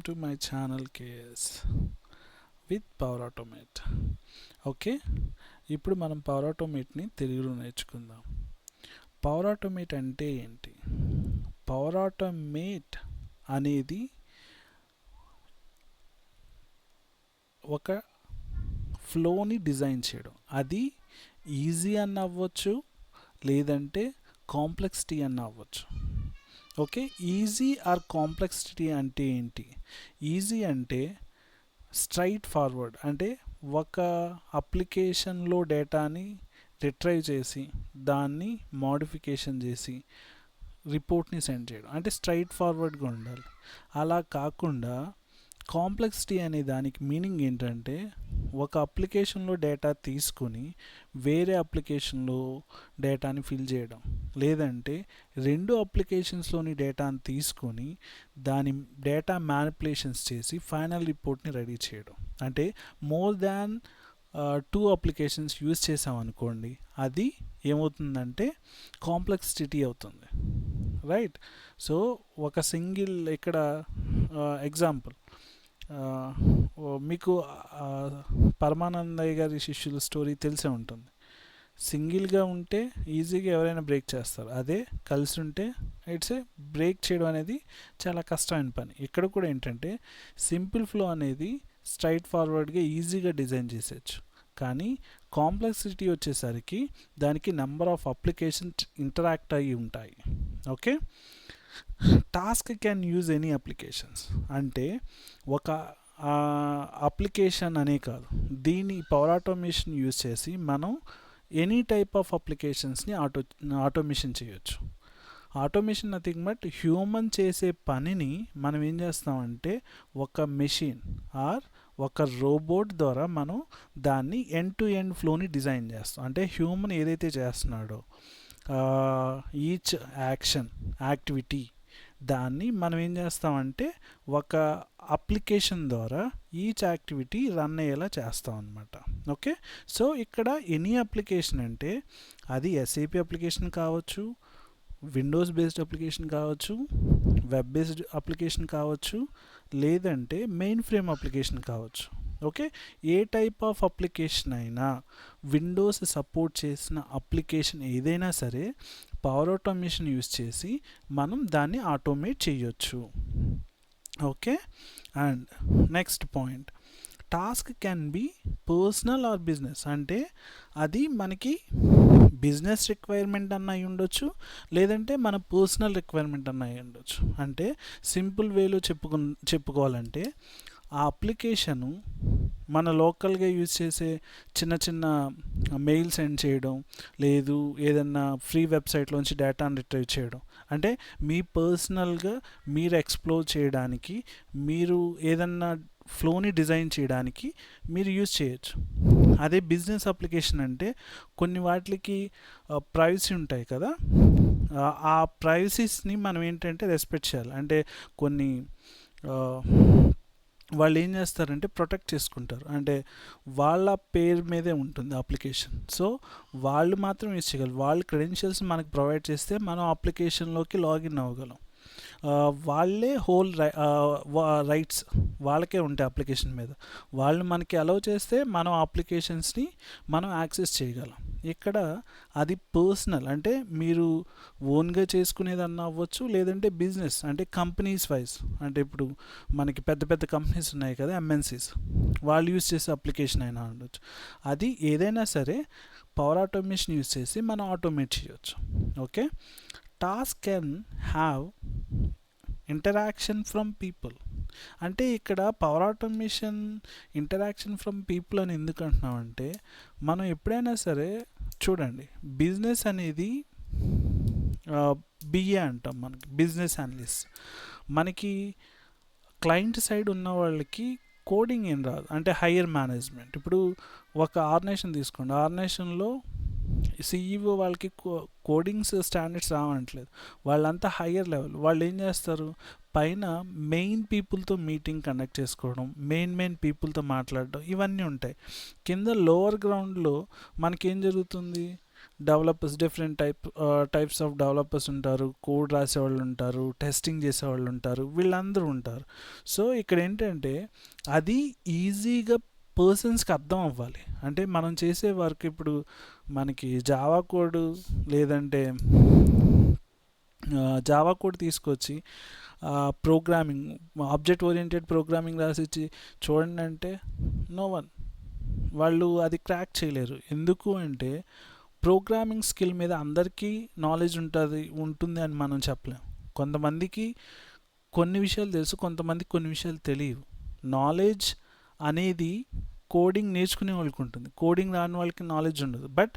to my channel KS with Power Automate. Okay, ఇప్పుడు మనం power ఆటోమేట్ని తెలుగులో నేర్చుకుందాం. పవర్ ఆటోమేట్ అంటే ఏంటి? పవర్ ఆటోమేట్ అనేది ఒక ఫ్లోని డిజైన్ చేయడం. అది ఈజీ అన్న అవ్వచ్చు, లేదంటే కాంప్లెక్సిటీ అన్న అవ్వచ్చు. ఓకే, ఈజీ ఆర్ కాంప్లెక్సిటీ అంటే ఏంటి? ఈజీ అంటే స్ట్రైట్ ఫార్వర్డ్, అంటే ఒక అప్లికేషన్లో డేటాని రిట్రైవ్ చేసి దాన్ని మోడిఫికేషన్ చేసి రిపోర్ట్ని సెండ్ చేయడం, అంటే స్ట్రైట్ ఫార్వర్డ్గా ఉండాలి. అలా కాకుండా కాంప్లెక్సిటీ అనే దానికి మీనింగ్ ఏంటంటే ఒక అప్లికేషన్లో డేటా తీసుకుని వేరే అప్లికేషన్లో డేటాని ఫిల్ చేయడం, లేదంటే రెండు అప్లికేషన్స్లోని డేటాని తీసుకొని దాని డేటా మ్యానిపులేషన్స్ చేసి ఫైనల్ రిపోర్ట్ని రెడీ చేయడం. అంటే మోర్ దాన్ 2 అప్లికేషన్స్ యూజ్ చేసామనుకోండి, అది ఏమవుతుందంటే కాంప్లెక్సిటీ అవుతుంది, రైట్? సో ఒక సింగిల్ ఇక్కడ ఎగ్జాంపుల్ మీకు పరమానందయ్య గారి శిష్యుల స్టోరీ తెలిసే ఉంటుంది. సింగిల్గా ఉంటే ఈజీగా ఎవరైనా బ్రేక్ చేస్తారు, అదే కలిసి ఉంటే బ్రేక్ చేయడం అనేది చాలా కష్టమైన పని. ఇక్కడ కూడా ఏంటంటే సింపుల్ ఫ్లో అనేది స్ట్రైట్ ఫార్వర్డ్గా ఈజీగా డిజైన్ చేసేయచ్చు, కానీ కాంప్లెక్సిటీ వచ్చేసరికి దానికి నెంబర్ ఆఫ్ అప్లికేషన్స్ ఇంటరాక్ట్ అయ్యి ఉంటాయి. Okay, task can use any applications అంటే ఒక అప్లికేషన్ అనే కాదు, దీని పవర్ ఆటోమేషన్ యూజ్ చేసి మనం ఎనీ టైప్ ఆఫ్ అప్లికేషన్స్ని ఆటోమేషన్ చేయొచ్చు. ఆటోమేషన్ నథింగ్ బట్ హ్యూమన్ చేసే పనిని మనం ఏం చేస్తామంటే ఒక మెషిన్ ఆర్ ఒక రోబోట్ ద్వారా మనం దాన్ని ఎండ్ టు ఎండ్ ఫ్లోని డిజైన్ చేస్తాం. అంటే హ్యూమన్ ఏదైతే చేస్తున్నాడో ఈచ్ యాక్టివిటీ దాన్ని మనం ఏం చేస్తామంటే ఒక అప్లికేషన్ ద్వారా ఈచ్ యాక్టివిటీ రన్ అయ్యేలా చేస్తాం అన్నమాట. ఓకే, సో ఇక్కడ ఎనీ అప్లికేషన్ అంటే అది SAP అప్లికేషన్ కావచ్చు, విండోస్ బేస్డ్ అప్లికేషన్ కావచ్చు, వెబ్ బేస్డ్ అప్లికేషన్ కావచ్చు, లేదంటే మెయిన్ ఫ్రేమ్ అప్లికేషన్ కావచ్చు. Okay, A type of application అయినా, విండోస్ సపోర్ట్ చేసిన అప్లికేషన్ ఏదైనా సరే పవర్ ఆటోమేషన్ యూజ్ చేసి మనం దాన్ని ఆటోమేట్ చేయొచ్చు. Okay, and next point, task can be personal or business. అంటే అది మనకి బిజినెస్ రిక్వైర్మెంట్ అన్న అయి ఉండొచ్చు, లేదంటే మన పర్సనల్ రిక్వైర్మెంట్ అన్న అయి ఉండొచ్చు. అంటే సింపుల్ వేలో చెప్పుకోవాలంటే ఆ అప్లికేషను మన లోకల్గా యూజ్ చేసే చిన్న చిన్న మెయిల్ సెండ్ చేయడం, లేదు ఏదన్నా ఫ్రీ వెబ్సైట్లోంచి డేటాను రిట్రైవ్ చేయడం, అంటే మీ పర్సనల్గా మీరు ఎక్స్ప్లోర్ చేయడానికి, మీరు ఏదన్నా ఫ్లోని డిజైన్ చేయడానికి మీరు యూజ్ చేయొచ్చు. అదే బిజినెస్ అప్లికేషన్ అంటే కొన్ని వాటికి ప్రైవసీ ఉంటాయి కదా, ఆ ప్రైవసీస్ని మనం ఏంటంటే రెస్పెక్ట్ చేయాలి. అంటే కొన్ని వాళ్ళు ఏం చేస్తారంటే ప్రొటెక్ట్ చేసుకుంటారు, అంటే వాళ్ళ పేరు మీదే ఉంటుంది అప్లికేషన్. సో వాళ్ళు మాత్రం యూజ్ చేయగలరు, వాళ్ళ క్రెడెన్షియల్స్ మనకు ప్రొవైడ్ చేస్తే మనం అప్లికేషన్లోకి లాగిన్ అవ్వగలం. వాళ్ళే హోల్ రైట్స్ వాళ్ళకే ఉంటాయి అప్లికేషన్ మీద. వాళ్ళు మనకి అలౌ చేస్తే మనం అప్లికేషన్స్ని మనం యాక్సెస్ చేయగలం. ఇక్కడ అది పర్సనల్, అంటే మీరు ఓన్గా చేసుకునేదన్నా అవ్వచ్చు, లేదంటే బిజినెస్ అంటే కంపెనీస్ వైజ్, అంటే ఇప్పుడు మనకి పెద్ద పెద్ద కంపెనీస్ ఉన్నాయి కదా, MNCs, వాళ్ళు యూజ్ చేసే అప్లికేషన్ అయినా ఉండొచ్చు. అది ఏదైనా సరే పవర్ ఆటోమేషన్ యూజ్ చేసి మనం ఆటోమేట్ చేయొచ్చు. Okay, task can have interaction from people. అంటే ఇక్కడ power automation interaction from people అని ఎందుకు అంటున్నామంటే, మనం ఎప్పుడైనా సరే చూడండి, బిజినెస్ అనేది BA అంటాం, మనకి బిజినెస్ అనలిస్ట్. మనకి క్లయింట్ సైడ్ ఉన్న వాళ్ళకి కోడింగ్ ఏం రాదు, అంటే హయ్యర్ మేనేజ్మెంట్. ఇప్పుడు ఒక ఆర్గనైజేషన్ తీసుకోండి, ఆర్గనైజేషన్లో CEO వాళ్ళకి కోడింగ్స్ స్టాండర్డ్స్ రావట్లేదు, వాళ్ళంతా హయ్యర్ లెవెల్. వాళ్ళు ఏం చేస్తారు, పైన మెయిన్ పీపుల్తో మీటింగ్ కండక్ట్ చేసుకోవడం, మెయిన్ పీపుల్తో మాట్లాడడం, ఇవన్నీ ఉంటాయి. కింద లోవర్ గ్రౌండ్లో మనకేం జరుగుతుంది, developers different types of developers ఉంటారు, కోడ్ రాసేవాళ్ళు ఉంటారు, టెస్టింగ్ చేసేవాళ్ళు ఉంటారు, వీళ్ళందరూ ఉంటారు. సో ఇక్కడ ఏంటంటే అది ఈజీగా పర్సన్స్కి అర్థం అవ్వాలి. అంటే మనం చేసే వర్క్ ఇప్పుడు మనకి జావా కోడ్ లేదంటే జావా కోడ్ తీసుకొచ్చి ప్రోగ్రామింగ్ ఆబ్జెక్ట్ ఓరియంటెడ్ ప్రోగ్రామింగ్ రాసిచ్చి చూడండి అంటే నో వన్, వాళ్ళు అది క్రాక్ చేయలేరు. ఎందుకు అంటే ప్రోగ్రామింగ్ స్కిల్ మీద అందరికీ నాలెడ్జ్ ఉంటుంది అని మనం చెప్పలేం. కొంతమందికి కొన్ని విషయాలు తెలుసు, కొంతమందికి కొన్ని విషయాలు తెలియవు. నాలెడ్జ్ అనేది కోడింగ్ నేర్చుకునే వాళ్ళకి ఉంటుంది, కోడింగ్ రాని వాళ్ళకి నాలెడ్జ్ ఉండదు. But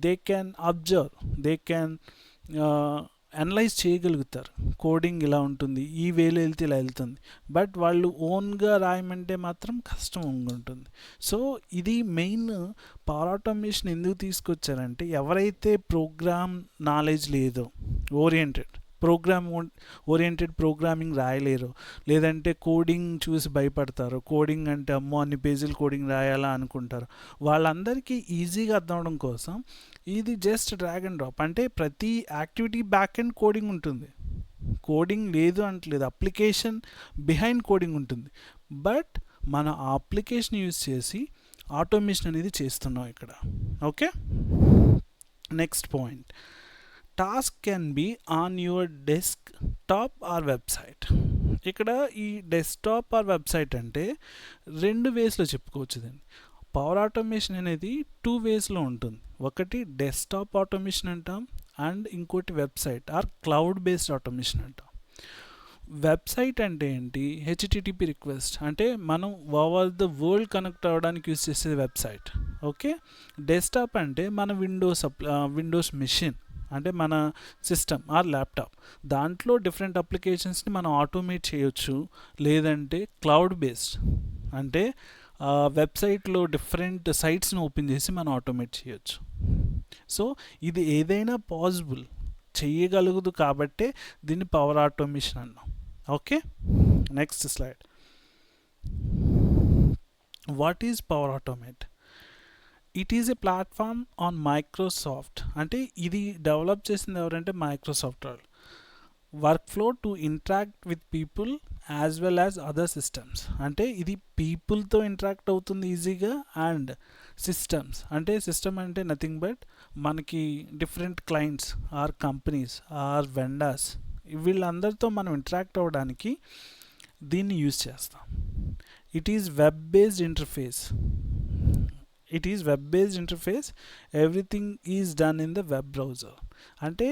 they can observe, they can analyse చేయగలుగుతారు. కోడింగ్ ఇలా ఉంటుంది, ఈ వేలో వెళ్తే ఇలా వెళ్తుంది. బట్ వాళ్ళు ఓన్గా రాయమంటే మాత్రం కష్టం ఉంటుంది. సో ఇది మెయిన్ పవర్ ఆటోమేషన్ ఎందుకు తీసుకొచ్చారంటే ఎవరైతే ప్రోగ్రామ్ నాలెడ్జ్ లేదో, ఓరియంటెడ్ ప్రోగ్రామింగ్ రాయలేరు, లేదంటే కోడింగ్ చూసి భయపడతారు, కోడింగ్ అంటే అమ్మో అన్ని పేజీలు కోడింగ్ రాయాలా అనుకుంటారు, వాళ్ళందరికీ ఈజీగా అర్థం అవడం కోసం ఇది జస్ట్ డ్రాగ్ అండ్ డ్రాప్. అంటే ప్రతి యాక్టివిటీ బ్యాక్ అండ్ కోడింగ్ ఉంటుంది, కోడింగ్ లేదు అంటలేదు, అప్లికేషన్ బిహైండ్ కోడింగ్ ఉంటుంది. బట్ మన ఆ అప్లికేషన్ యూజ్ చేసి ఆటోమేషన్ అనేది చేస్తున్నాం ఇక్కడ. Okay, next point, task can be on your desktop are website. ఇక్కడ ఈ డెస్క్టాప్ ఆర్ వెబ్సైట్ అంటే రెండు వేస్లో చెప్పుకోవచ్చు దీన్ని. పవర్ ఆటోమేషన్ అనేది 2 వేస్లో ఉంటుంది. ఒకటి డెస్క్టాప్ ఆటోమేషన్ అంటాం, అండ్ ఇంకోటి website are cloud based automation అంటాం. వెబ్సైట్ అంటే ఏంటి? హెచ్టిటిపి రిక్వెస్ట్, అంటే మనం ఓవర్ ద వరల్డ్ కనెక్ట్ అవ్వడానికి యూజ్ చేసేది వెబ్సైట్. ఓకే, డెస్క్టాప్ అంటే మన విండోస్ మెషిన్, అంటే మన సిస్టమ్ ఆర్ ల్యాప్టాప్, దాంట్లో డిఫరెంట్ అప్లికేషన్స్ని మనం ఆటోమేట్ చేయొచ్చు. లేదంటే క్లౌడ్ బేస్డ్ అంటే వెబ్సైట్లో డిఫరెంట్ సైట్స్ని ఓపెన్ చేసి మనం ఆటోమేట్ చేయొచ్చు. సో ఇది ఏదైనా పాసిబుల్ చేయగలుగుదు కాబట్టే దీన్ని పవర్ ఆటోమేషన్ అన్నాం. Okay, next slide. What is power automate? It is a platform on Microsoft, అంటే ఇది డెవలప్ చేసింది ఎవరంటే మైక్రోసాఫ్ట్ వాళ్ళు. Workflow to interact with people as well as other systems, అంటే ఇది పీపుల్తో ఇంటరాక్ట్ అవుతుంది ఈజీగా, అండ్ సిస్టమ్స్ అంటే సిస్టమ్ అంటే నథింగ్ బట్ మనకి different clients or companies or vendors, వీళ్ళందరితో మనం ఇంటరాక్ట్ అవ్వడానికి దీన్ని యూజ్ చేస్తాం. It is web based interface, everything is done in the web browser. అంటే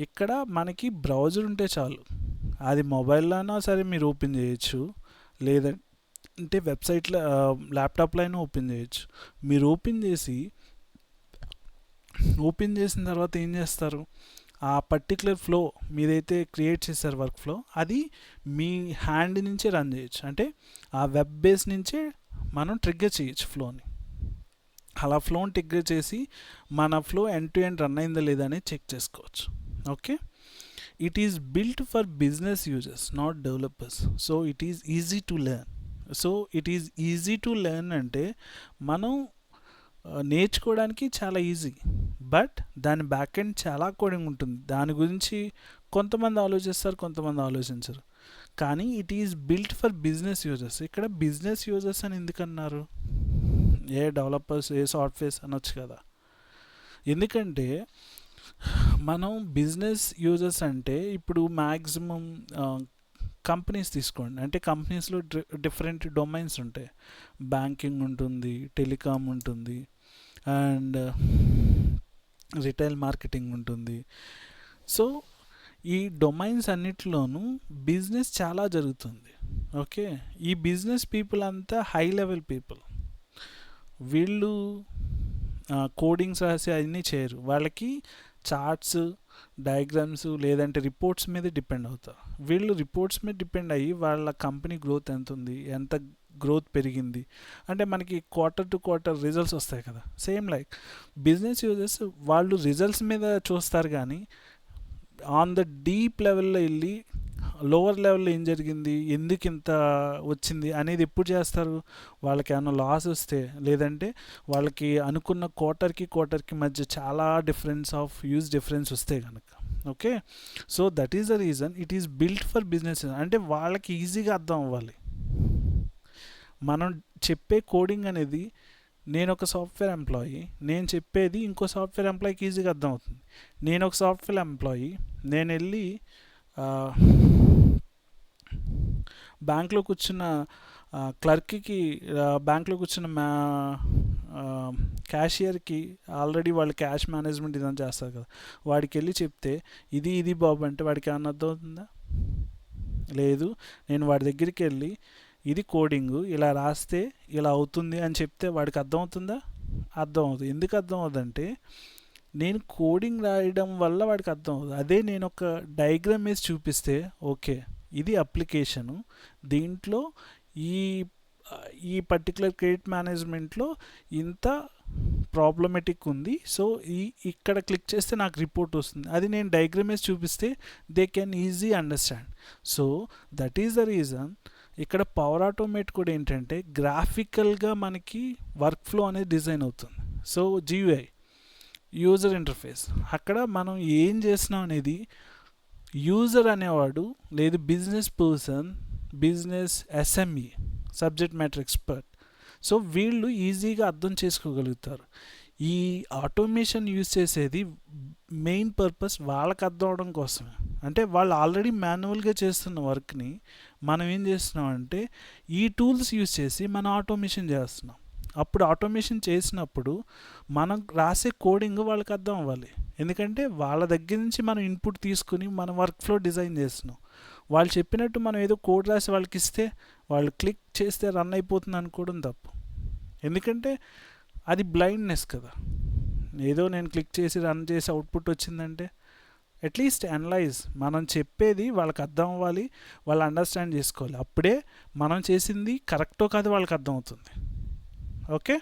ఇక్కడ మనకి బ్రౌజర్ ఉంటే చాలు, అది మొబైల్లోనా సరే మీరు ఓపెన్ చేయొచ్చు, లేదంటే వెబ్సైట్లో ల్యాప్టాప్లో అయినా ఓపెన్ చేయొచ్చు. మీరు ఓపెన్ చేసిన తర్వాత ఏం చేస్తారు? ఆ పర్టికులర్ ఫ్లో మీదైతే క్రియేట్ చేశారు వర్క్ ఫ్లో, అది మీ హ్యాండ్ నుంచే రన్ చేయొచ్చు. అంటే ఆ వెబ్ బేస్ నుంచే మనం ట్రిగ్గర్ చేయొచ్చు ఫ్లోని. అలా ఫ్లోని ట్రిగ్గర్ చేసి మన flow end to end run అయిందా లేదా అని చెక్ చేసుకోవచ్చు. Okay, it is built for business users not developers. So it is easy to learn. అంటే మనం నేర్చుకోవడానికి చాలా ఈజీ, బట్ దాని బ్యాక్ ఎండ్ చాలా కోడింగ్ ఉంటుంది. దాని గురించి కొంతమంది ఆలోచిస్తారు, కొంతమంది ఆలోచించరు. కానీ it is built for business users. ఇక్కడ బిజినెస్ యూజర్స్ అని ఎందుకన్నారు? ఏ డెవలపర్స్, ఏ సాఫ్ట్వేర్స్ అనొచ్చు కదా. ఎందుకంటే మనం బిజినెస్ యూజర్స్ అంటే ఇప్పుడు మ్యాక్సిమం కంపెనీస్ తీసుకోండి, అంటే కంపెనీస్లో డిఫరెంట్ డొమైన్స్ ఉంటాయి. బ్యాంకింగ్ ఉంటుంది, టెలికాం ఉంటుంది, అండ్ రిటైల్ మార్కెటింగ్ ఉంటుంది. సో ఈ డొమైన్స్ అన్నిటిలోనూ బిజినెస్ చాలా జరుగుతుంది. ఓకే, ఈ బిజినెస్ పీపుల్ అంతా హై లెవెల్ పీపుల్. వీళ్ళు కోడింగ్స్ రాసి అన్నీ చేయరు, వాళ్ళకి చార్ట్స్, డయాగ్రామ్స్ లేదంటే రిపోర్ట్స్ మీద డిపెండ్ అవుతారు. వీళ్ళు రిపోర్ట్స్ మీద డిపెండ్ అయ్యి వాళ్ళ కంపెనీ గ్రోత్ ఎంత ఉంది, ఎంత గ్రోత్ పెరిగింది అంటే మనకి క్వార్టర్ టు క్వార్టర్ రిజల్ట్స్ వస్తాయి కదా. సేమ్ లైక్ బిజినెస్ యూజర్స్ వాళ్ళు రిజల్ట్స్ మీద చూస్తారు, కానీ ఆన్ ద డీప్ లెవెల్లో వెళ్ళి లోవర్ లెవెల్లో ఏం జరిగింది, ఎందుకు ఇంత వచ్చింది అనేది ఎప్పుడు చేస్తారు, వాళ్ళకి ఏమైనా లాస్ వస్తే, లేదంటే వాళ్ళకి అనుకున్న క్వార్టర్కి మధ్య చాలా డిఫరెన్స్ వస్తే కనుక. Okay, so that is the reason it is built for business. అంటే వాళ్ళకి ఈజీగా అర్థం అవ్వాలి. మనం చెప్పే కోడింగ్ అనేది, నేను ఒక సాఫ్ట్వేర్ ఎంప్లాయీ, నేను చెప్పేది ఇంకో సాఫ్ట్వేర్ ఎంప్లాయీకి ఈజీగా అర్థమవుతుంది. నేను ఒక సాఫ్ట్వేర్ ఎంప్లాయీ, నేను వెళ్ళి బ్యాంక్లో కూర్చున్న క్లర్క్కి, బ్యాంక్లో కూర్చున్న క్యాషియర్కి ఆల్రెడీ వాళ్ళు క్యాష్ మేనేజ్మెంట్ ఇదంతా చేస్తారు కదా, వాడికి వెళ్ళి చెప్తే ఇది బాబు అంటే వాడికి ఏమన్నా అర్థమవుతుందా? లేదు. నేను వాడి దగ్గరికి వెళ్ళి ఇది కోడింగు, ఇలా రాస్తే ఇలా అవుతుంది అని చెప్తే వాడికి అర్థమవుతుందా? అర్థం అవుతుంది. ఎందుకు అర్థం అవుతుందంటే నేను కోడింగ్ రాయడం వల్ల వాడికి అర్థం అవుతుంది. అదే నేను ఒక డయాగ్రామ్ వేసి చూపిస్తే, ఓకే ఇది అప్లికేషను, దీంట్లో ఈ పర్టికులర్ క్రెడిట్ మేనేజ్మెంట్లో ఇంత ప్రాబ్లమెటిక్ ఉంది, సో ఇక్కడ క్లిక్ చేస్తే నాకు రిపోర్ట్ వస్తుంది. అది నేను డయాగ్రామ్ వేసి చూపిస్తే they can easy understand. So that is the reason ఇక్కడ పవర్ ఆటోమేట్ కూడా ఏంటంటే గ్రాఫికల్గా మనకి వర్క్ ఫ్లో అనేది డిజైన్ అవుతుంది. సో GUI, యూజర్ ఇంటర్ఫేస్, అక్కడ మనం ఏం చేస్తున్నాం అనేది యూజర్ అనేవాడు, లేదు business person, business SME, subject matter expert, so వీళ్ళు ఈజీగా అర్థం చేసుకోగలుగుతారు. ఈ ఆటోమేషన్ యూజ్ చేసేది మెయిన్ పర్పస్ వాళ్ళకి అర్థం అవడం కోసమే. అంటే వాళ్ళు ఆల్రెడీ మాన్యువల్గా చేస్తున్న వర్క్ని మనం ఏం చేస్తున్నాం అంటే ఈ టూల్స్ యూజ్ చేసి మనం ఆటోమేషన్ చేస్తున్నాం. అప్పుడు ఆటోమేషన్ చేసినప్పుడు మనం రాసే కోడింగ్ వాళ్ళకి అర్థం అవ్వాలి. ఎందుకంటే వాళ్ళ దగ్గర నుంచి మనం ఇన్పుట్ తీసుకుని మన వర్క్ ఫ్లో డిజైన్ చేస్తున్నాం. వాళ్ళు చెప్పినట్టు మనం ఏదో కోడ్ రాసి వాళ్ళకి ఇస్తే వాళ్ళు క్లిక్ చేస్తే రన్ అయిపోతుంది అనుకోవడం తప్పు. ఎందుకంటే అది బ్లైండ్నెస్ కదా. ఏదో నేను క్లిక్ చేసి రన్ చేసి అవుట్పుట్ వచ్చిందంటే అట్లీస్ట్ అనలైజ్, మనం చెప్పేది వాళ్ళకి అర్థం అవ్వాలి, వాళ్ళు అండర్స్టాండ్ చేసుకోవాలి. అప్పుడే మనం చేసింది కరెక్టో కాదో వాళ్ళకి అర్థం అవుతుంది. ఓకే.